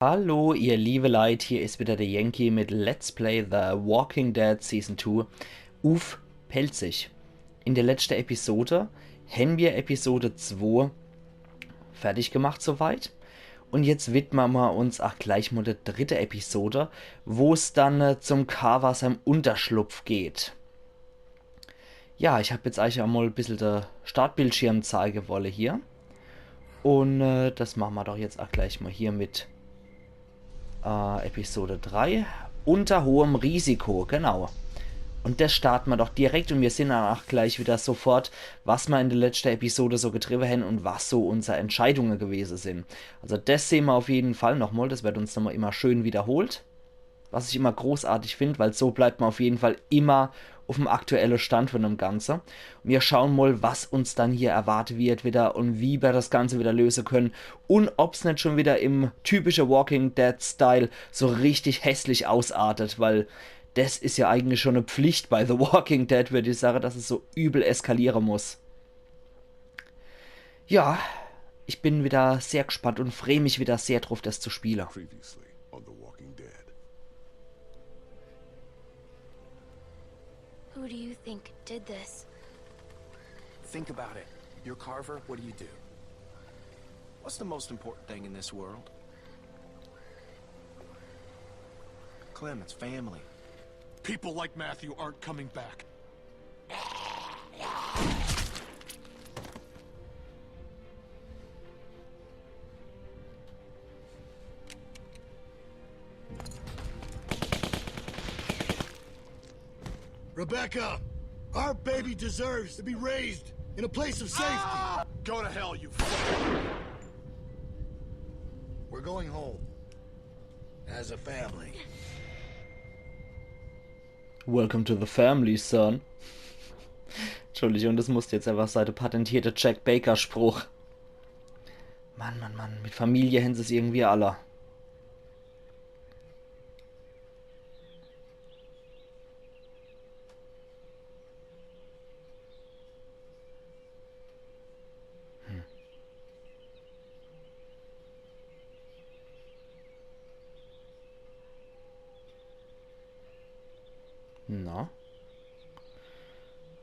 Hallo, ihr liebe Leid, hier ist wieder der Jenki mit Let's Play The Walking Dead Season 2 auf pälzisch. In der letzten Episode haben wir Episode 2 fertig gemacht soweit. Und jetzt widmen wir uns auch gleich mal der dritte Episode, wo es dann zum Carver seinem Unterschlupf geht. Ja, ich habe jetzt eigentlich auch mal ein bisschen den Startbildschirm zeigen wollen hier. Und das machen wir doch jetzt auch gleich mal hier mit Episode 3. Unter hohem Risiko, genau. Und das starten wir doch direkt und wir sehen danach gleich wieder sofort, was wir in der letzten Episode so getrieben haben und was so unsere Entscheidungen gewesen sind. Also das sehen wir auf jeden Fall nochmal, das wird uns nochmal immer schön wiederholt. Was ich immer großartig finde, weil so bleibt man auf jeden Fall immer auf dem aktuellen Stand von dem Ganzen. Und wir schauen mal, was uns dann hier erwartet wird wieder und wie wir das Ganze wieder lösen können. Und ob es nicht schon wieder im typischen Walking Dead-Style so richtig hässlich ausartet, weil das ist ja eigentlich schon eine Pflicht bei The Walking Dead, würde ich sagen, dass es so übel eskalieren muss. Ja, ich bin wieder sehr gespannt und freue mich wieder sehr drauf, das zu spielen. Who do you think did this? Think about it. You're Carver, what do? What's the most important thing in this world? Clem, it's family. People like Matthew aren't coming back. Rebecca, our baby deserves to be raised in a place of safety. Go to hell, you fuck. We're going home. As a family. Welcome to the family, son. Entschuldigung, das musste jetzt einfach sein, der patentierte Jack Baker-Spruch. Mann, Mann, Mann, mit Familie haben sie es irgendwie alle. Na?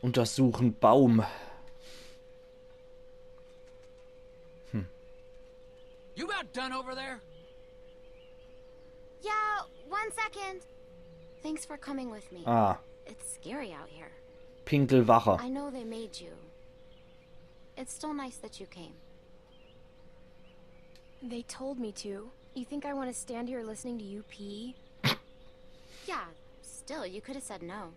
Untersuchen Baum. You about done over there? Yeah, 1 second. Thanks for coming with me. Ah, It's scary out here. Pinkelwache. I know they made you. It's still nice that you came. They told me to. You think I want to stand here listening to you pee? Yeah, still, you could have said no.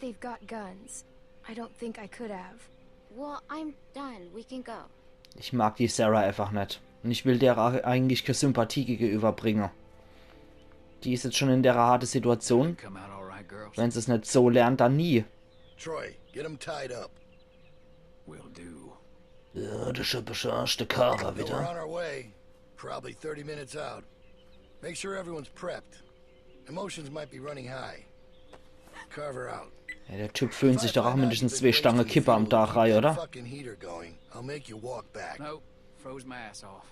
They've got guns. I don't think I could have. Well, I'm done. We can go. Ich mag die Sarah einfach nicht. Und ich will der eigentlich keine Sympathie gegenüberbringen. Die ist jetzt schon in der harten Situation. Come out all right, girls. Wenn sie es nicht so lernt, dann nie. Troy, get him tied up. Will do. Ja, der schöpfische Carver We're wieder. on our way. Probably 30 minutes out. Make sure everyone's prepped. Emotions might be running high. Carver out. Ja, der Typ fühlt sich doch auch mindestens 2 Stangen Kippe am Tag rein, oder? Fucking heater going. I'll make you walk back. Nope. Froze my ass off.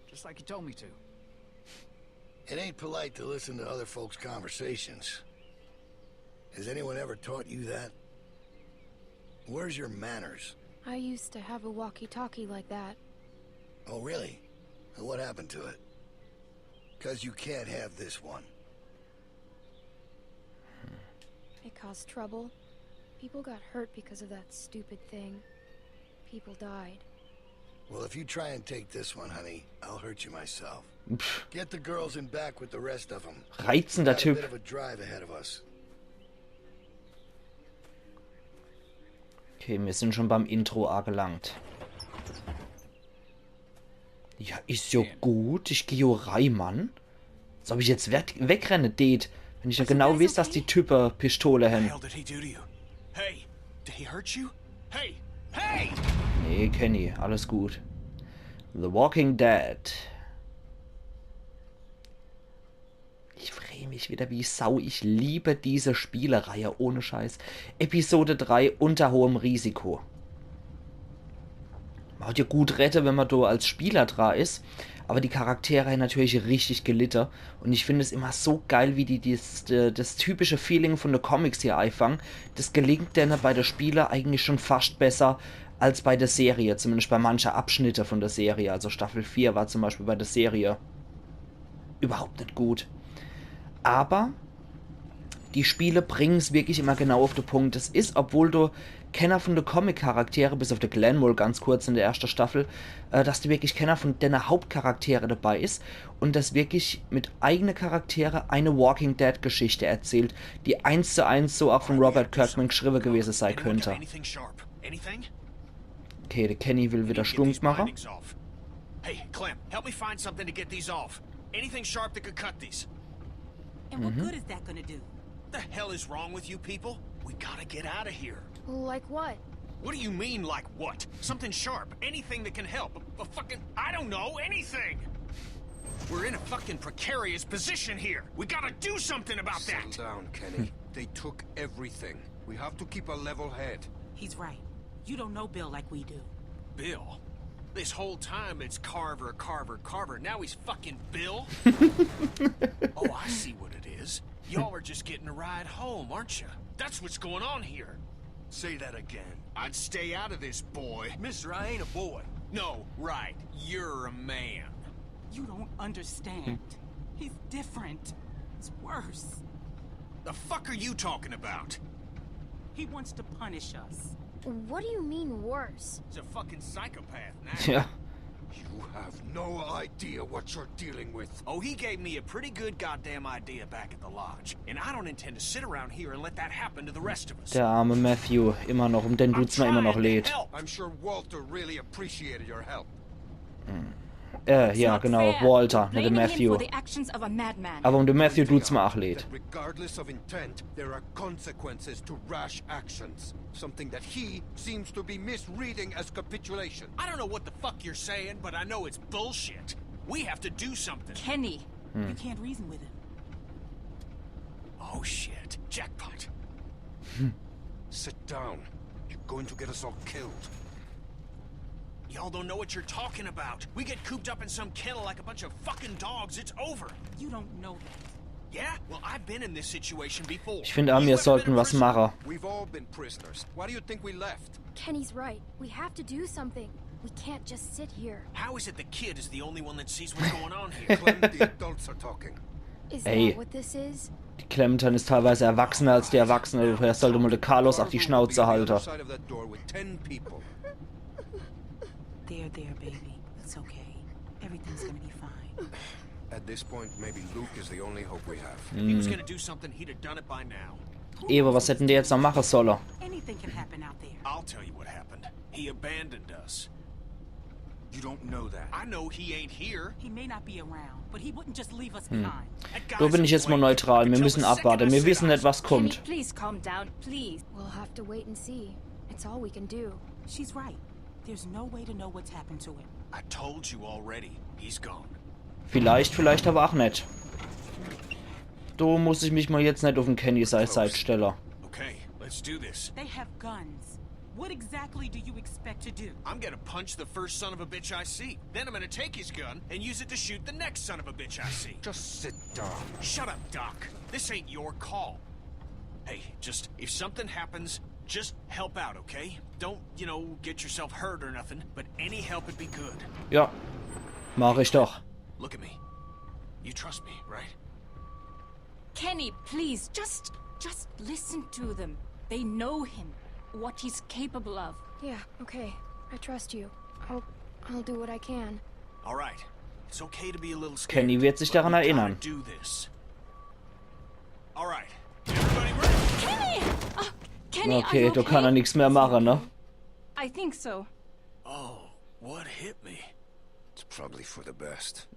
Just like you told me to. It ain't polite to listen to other folks' conversations. Has anyone ever taught you that? Where's your manners? I used to have a walkie-talkie like that. Oh, really? And what happened to it? 'Cause you can't have this one. It caused trouble. People got hurt because of that stupid thing. People died. Well, if you try and take this one, honey, I'll hurt you myself. Pff, Get the girls in back with the rest of them. reizender Got a bit Typ. of a drive ahead of us. Okay, wir sind schon beim Intro angelangt. Ja, ist ja gut. Ich gehe rein, Mann. Als ob ich jetzt wegrenne, Date. Wenn ich ja genau weiß, dass die Typen Pistole What the haben. hell did he do to you? Hey, did he hurt you? Hey, hey! Nee, Kenny, alles gut. The Walking Dead. Ich freue mich wieder wie Sau. Ich liebe diese Spielereihe, ohne Scheiß. Episode 3, unter hohem Risiko. Man hat ja gut rette, wenn man da als Spieler dran ist. aber die Charaktere haben natürlich richtig gelitten. Und ich finde es immer so geil, wie die das typische Feeling von den Comics hier einfangen. Das gelingt denen bei der Spiele eigentlich schon fast besser als bei der Serie, zumindest bei manchen Abschnitte von der Serie. Also Staffel 4 war zum Beispiel bei der Serie überhaupt nicht gut. Aber die Spiele bringen es wirklich immer genau auf den Punkt. Es ist, obwohl du Kenner von den Comic-Charaktere, bis auf den Glenn mal ganz kurz in der ersten Staffel, dass du wirklich Kenner von deiner Hauptcharaktere dabei ist und das wirklich mit eigenen Charaktere eine Walking Dead-Geschichte erzählt, die 1:1 so auch von Robert Kirkman geschrieben gewesen sein könnte. Okay, der Kenny will wieder Sturms machen. Hey, Clem, help me find something to get these off. Anything sharp that could cut these. And what good is that gonna do? The hell is wrong with you people? We gotta get out of here. Like what? What do you mean, like what? Something sharp, anything that can help. A fucking, I don't know, anything! We're in a fucking precarious position here. We gotta do something about that! Settle down, Kenny. They took everything. We have to keep a level head. He's right. You don't know Bill like we do. Bill? This whole time it's Carver, Carver, Carver. Now he's fucking Bill? Oh, I see what it is. Y'all are just getting a ride home, aren't you? That's what's going on here. Say that again. I'd stay out of this, boy. Mister, I ain't a boy. No, right. You're a man. You don't understand. He's different. It's worse. The fuck are you talking about? He wants to punish us. What do you mean worse? He's a fucking psychopath now. Tja. You have no idea what you're dealing with. Oh, he gave me a pretty good goddamn idea back at the lodge. And I don't intend to sit around here and let that happen to the rest of us. Der arme Matthew, immer noch, den tut's mir immer noch leid. I'm sure Walter really appreciated your help. Ja, genau, Walter, nicht der Matthew. Aber den Matthew tut's mir auch leid. Regardless of intent, there are consequences to rash actions. Something that he seems to be misreading as capitulation. I don't know what the fuck you're saying, but I know it's bullshit. We have to do something. Kenny, you can't reason with him. Oh shit, jackpot. Sit down. You're going to get us all killed. Y'all don't know what you're talking about. We get cooped up in some kennel like a bunch of fucking dogs, it's over. You don't know that. Yeah? Well, I've been in this situation before. Ich finde, wir sollten was machen. We've all been prisoners. Why do you think we left? Kenny's right. We have to do something. We can't just sit here. How is it the kid is the only one that sees what's going on here? Clem, the adults are talking. Is Ey. that what this is? Die Clementine ist teilweise erwachsener als die Erwachsene. Er sollte mal der Carlos auf die Schnauze halten. There, baby. It's okay. Everything's gonna be fine. At this point, maybe Luke is the only hope we have. If he was gonna do something, he'd have done it by now. Ewe, was hätten die jetzt noch machen sollen? Anything can happen out there. I'll tell you what happened. He abandoned us. You don't know that. I know he ain't here. He may not be around, but he wouldn't just leave us behind. Da bin ich jetzt mal neutral. Wir müssen abwarten. Wir wissen nicht, was Kenny, kommt. please calm down, please. We'll have to wait and see. It's all we can do. She's right. There's no way to know what's happened to him. I told you already. He's gone. Vielleicht aber auch nicht. Da muss ich mich mal jetzt nicht auf den Kenny Seite stellen. Okay, let's do this. They have guns. What exactly do you expect to do? I'm gonna punch the first son of a bitch I see. Then I'm gonna take his gun and use it to shoot the next son of a bitch I see. Just sit down. Shut up, Doc. This ain't your call. Hey, just, if something happens, just help out, okay? Don't, you know, get yourself hurt or nothing, but any help would be good. Ja, mach ich doch. Look at me. You trust me, right? Kenny, please, just listen to them. They know him, what he's capable of. Yeah, okay. I trust you. I'll do what I can. All right. It's okay to be a little scared. Kenny wird sich daran but we gotta erinnern. do this. All right. Everybody ready? Kenny! Kenny, Okay, are you da kann er nichts mehr machen, ne? I think so. Oh, what hit me? It's probably for the best.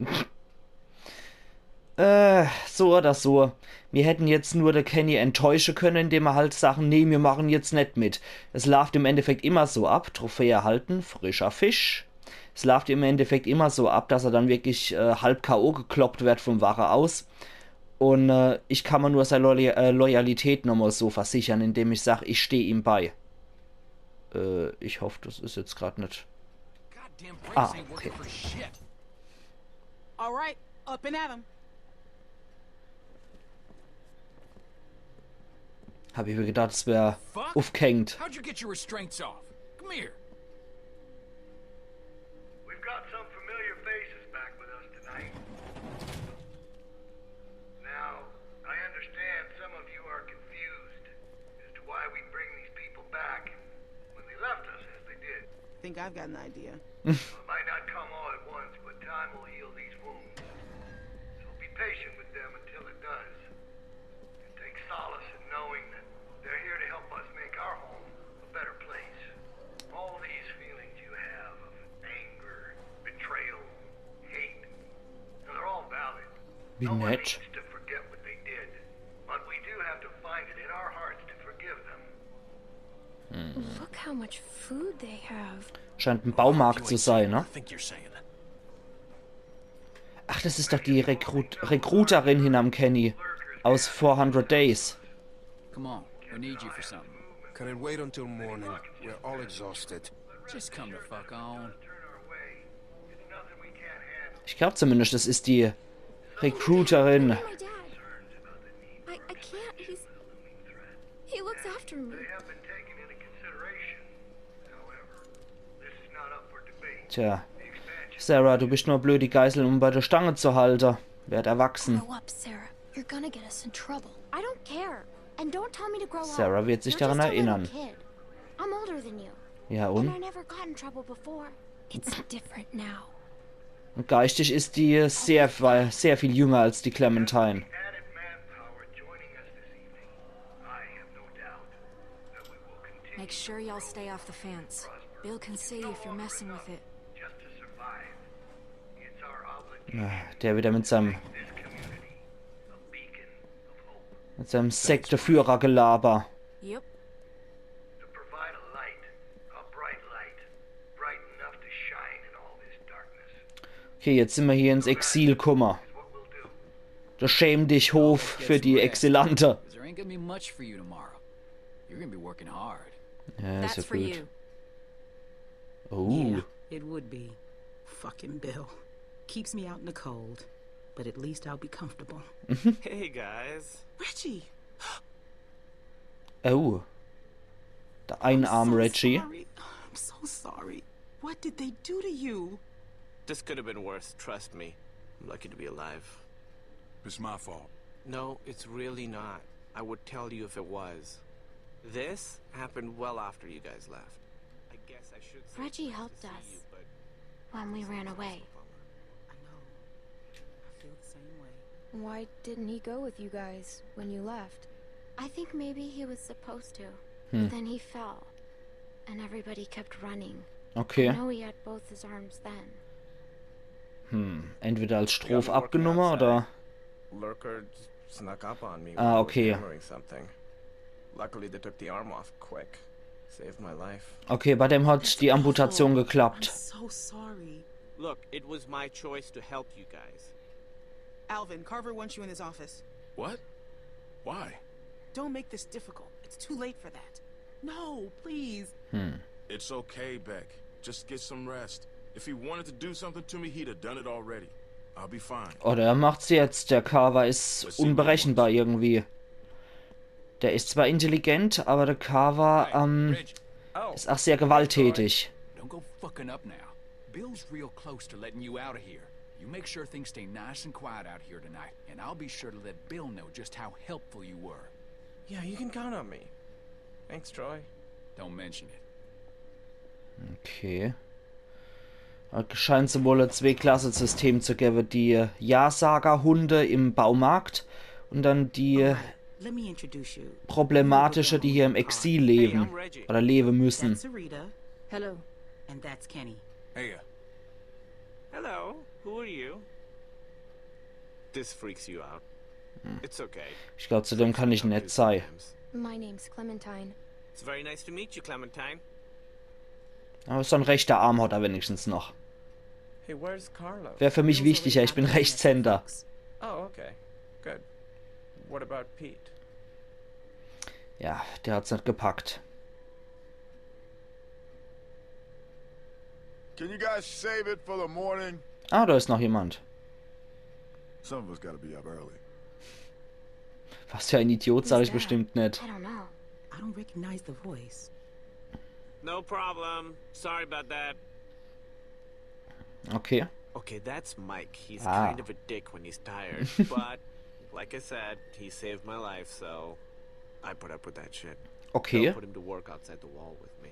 So oder so. Wir hätten jetzt nur der Kenny enttäuschen können, indem er halt sagen, nee, wir machen jetzt nicht mit. Es läuft im Endeffekt immer so ab, Trophäe erhalten, frischer Fisch. Es läuft im Endeffekt immer so ab, dass er dann wirklich halb K.O. gekloppt wird vom Wache aus. Und ich kann mir nur seine Loyalität nochmal so versichern, indem ich sage, ich stehe ihm bei. Ich hoffe, das ist jetzt gerade nicht... Ah, okay. All right, up and at 'em. Hab ich mir gedacht, es wäre aufgehängt. How'd you get your restraints off? Come here. We've got some familiar faces back with us tonight. Now, I understand some of you are confused as to why we bring these people back when they left us as they did. Think I've got an idea. It might not come all at once, but time will heal these wounds. So be patient with them until it does. And take solace in knowing that they're here to help us make our home a better place. All these feelings you have of anger, betrayal, hate, they're all valid. Wie No one nett. needs to forget what they did, but we do have to find it in our hearts to forgive them. Look how much food they have. Scheint ein Baumarkt zu sein, ne? I think you're saying. Ach, das ist doch die Recruiterin hinterm Kenny. Aus 400 Days. Come on, I need you for something. Can it wait until morning? We're all exhausted. Just come the fuck on. Ich glaube zumindest, das ist die Recruiterin. My dad. I can't. He looks after me. They have been taken into consideration. However, this is not up for debate. Tja. Sarah, du bist nur blöd, die Geiseln um bei der Stange zu halten. Werd erwachsen. Grow up, Sarah. You're gonna get us in trouble. I don't care. And don't tell me to grow up. Sarah wird sich You're daran just a little erinnern. kid. I'm older than you. Ja, And I und? never got in trouble before. It's different now. Und geistig ist die sehr viel jünger als die Clementine. Added manpower joining us this evening. I have no doubt that we will continue Make sure y'all stay off the fence. Bill can see if you're messing with it. just to survive. It's our obligation Der wieder mit seinem to this community, a beacon of hope, Sekteführergelaber. Yep. to provide a light, a bright light, bright enough to shine in all this darkness. Okay, jetzt sind wir hier ins Exil gekommen. What we'll do. Der Schäm dich Hof für die Exilante. There ain't gonna be much for you tomorrow. You're gonna be working hard. Ja, ist ja That's for gut. you. Oh. Yeah, it would be. Fucking Bill. Keeps me out in the cold. But at least I'll be comfortable. Hey guys. Reggie! Oh. Der Einarm Reggie. Sorry. I'm so sorry. What did they do to you? This could have been worse, trust me. I'm lucky to be alive. It's my fault. No, it's really not. I would tell you if it was. This happened well after you guys left. I guess I should say Reggie it's nice helped to see us you, but when we ran away. I know. I feel the same way. Why didn't he go with you guys when you left? I think maybe he was supposed to. But then he fell. And everybody kept running. Okay. I know he had both his arms then. Entweder als Strophe abgenommen oder... Lurker snuck up on me. Ah, when I was okay. hammering something. Luckily they took the arm off quick. Saved my life. Okay, bei dem hat die Amputation I'm geklappt. so sorry. Look, it was my choice to help you guys. Alvin, Carver wants you in his office. What? Why? Don't make this difficult. It's too late for that. No, please. It's okay, Beck. Just get some rest. If he wanted to do something to me, he'd have done it already. I'll be fine. Oder er macht's jetzt. Der Carver ist unberechenbar irgendwie. Der ist zwar intelligent, aber der Carver ist auch sehr gewalttätig. Don't go fucking up now. Bill's real close to letting you out of here. You make sure things stay nice and quiet out here tonight, and I'll be sure to let Bill know just how helpful you were. Yeah, you can count on me. Thanks, Troy. Don't mention it. Okay. Scheint es wohl ein Zwei-Klasse-System zu geben. Die Ja-Sager-Hunde im Baumarkt und dann die Let me introduce you. problematische, die hier im Exil leben. Oder leben müssen. That's Sarita. Hello. And that's Kenny. Hey, Hello, who are you? This freaks you out. It's okay. Ich glaube, zu dem kann ich nett sein. My name's Clementine. It's very nice to meet you, Clementine. Aber so ein rechter Arm hat er wenigstens noch. Hey, where's Carlo? Wäre für mich wichtiger, ich bin Rechtshänder. Oh, okay. Good. What about Pete? Ja, der hat's nicht gepackt. Can you guys save it for the morning? Ah, da ist noch jemand. Some of us gotta be up early. Was für ein Idiot, sage ich bestimmt nicht. I don't know. I don't recognize the voice. No problem. Sorry about that. Okay. Okay, that's Mike. He's kind of a dick when he's tired, but like I said, he saved my life, so I put up with that shit. Okay. Don't put him to work outside the wall with me.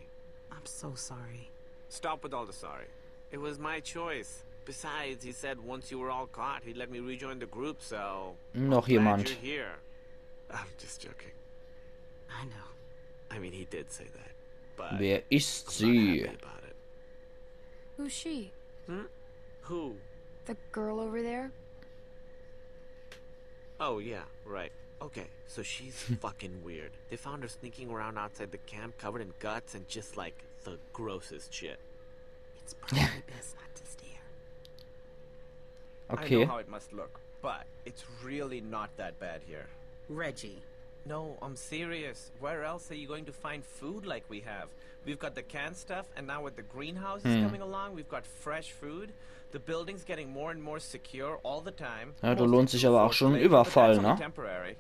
I'm so sorry. Stop with all the sorry. It was my choice. Besides, he said once you were all caught, he'd let me rejoin the group, so... Noch I'm glad jemand. you're here. I'm just joking. I know. I mean, he did say that, but... Wer ist I'm not sie? happy about it. Who's she? Who? The girl over there? Oh, yeah, right. Okay, so she's fucking weird. They found her sneaking around outside the camp covered in guts and just like the grossest shit. It's probably best not to stare. I Okay. know how it must look, but it's really not that bad here. Reggie. No, I'm serious. Where else are you going to find food like we have? We've got the canned stuff, and now with the greenhouses coming along, we've got fresh food. The building's getting more and more secure all the time. Ja, da lohnt sich aber auch schon ein Überfall, ne? Temporary.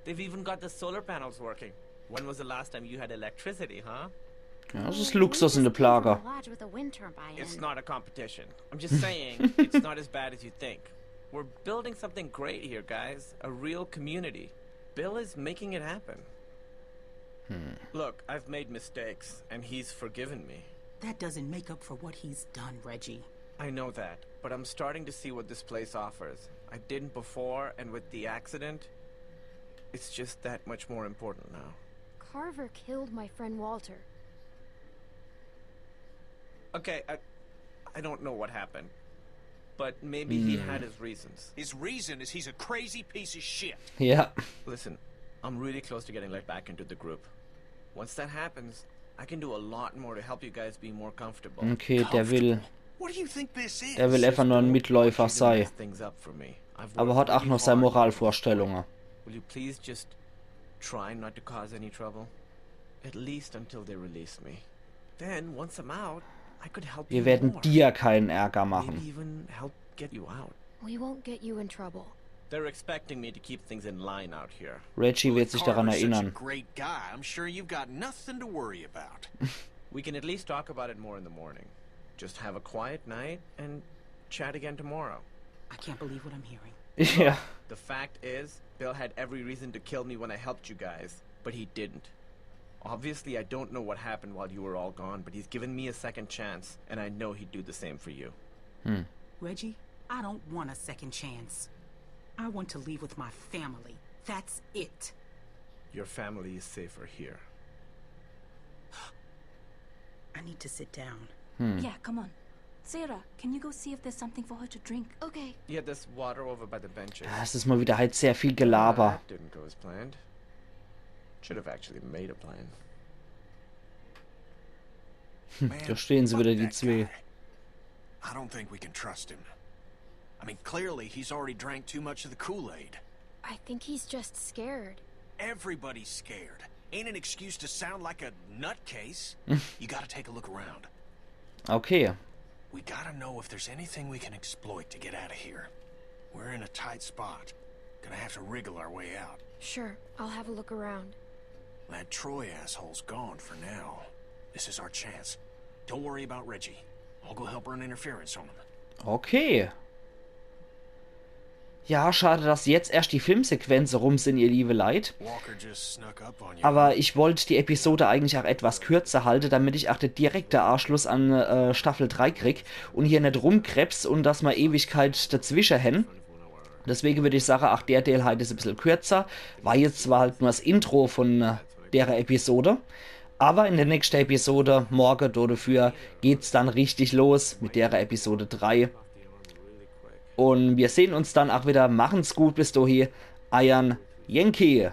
They've even got the solar panels working. When was the last time you had electricity, huh? Ja, das ist Luxus in der Plage. With a wind turbine. It's not a competition. I'm just saying, it's not as bad as you think. We're building something great here, guys. A real community. Bill is making it happen. Look, I've made mistakes, and he's forgiven me. That doesn't make up for what he's done, Reggie. I know that, but I'm starting to see what this place offers. I didn't before, and with the accident, it's just that much more important now. Carver killed my friend Walter. Okay, I don't know what happened, but maybe he had his reasons. His reason is he's a crazy piece of shit. Ja. Listen, I'm really close to getting let back into the group. Once that happens, I can do a lot more to help you guys be more comfortable. Okay, der will What do you think this is? einfach nur ein Mitläufer sein. Things up for me. I've Aber worked hat auch really noch seine hard. Moralvorstellungen. Will you please just try not to cause any trouble? At least until they release me. Then, once I'm out, I could help Wir you werden more. dir keinen Ärger Maybe machen. even help get you out. We won't get you in trouble. They're expecting me to keep things in line out here. Reggie wird sich daran Carver's such a erinnern. great guy. I'm sure you've got nothing to worry about. We can at least talk about it more in the morning. Just have a quiet night and chat again tomorrow. I can't believe what I'm hearing. Ja. The fact is, Bill had every reason to kill me when I helped you guys, but he didn't. Obviously, I don't know what happened while you were all gone, but he's given me a second chance, and I know he'd do the same for you. Reggie, I don't want a second chance. I want to leave with my family. That's it. Your family is safer here. I need to sit down. Yeah, come on. Sarah, can you go see if there's something for her to drink? Okay. Yeah, there's water over by the benches. Das ist mal wieder halt sehr viel Gelaber. That didn't go as planned. Should have actually made a plan. Da stehen sie wieder, die That zwei. guy. I don't think we can trust him. I mean, clearly he's already drank too much of the Kool-Aid. I think he's just scared. Everybody's scared. Ain't an excuse to sound like a nutcase. You gotta take a look around. Okay. We gotta know if there's anything we can exploit to get out of here. We're in a tight spot. Gonna have to wriggle our way out. Sure, I'll have a look around. That Troy asshole's gone for now. This is our chance. Don't worry about Reggie. I'll go help run interference on him. Okay. Ja, schade, dass jetzt erst die Filmsequenzen rum sind, ihr liebe Leid. Walker just snuck up on you. Aber ich wollte die Episode eigentlich auch etwas kürzer halten, damit ich auch den direkten Anschluss an Staffel 3 krieg und hier nicht rumkrebs und dass wir Ewigkeit dazwischen hätten. Deswegen würde ich sagen, ach, der Teil halt ist ein bisschen kürzer. War jetzt zwar halt nur das Intro von der Episode, aber in der nächsten Episode, morgen dafür, geht's dann richtig los mit der Episode 3. Und wir sehen uns dann auch wieder. Machen's gut bis dahin. Euer Jenki.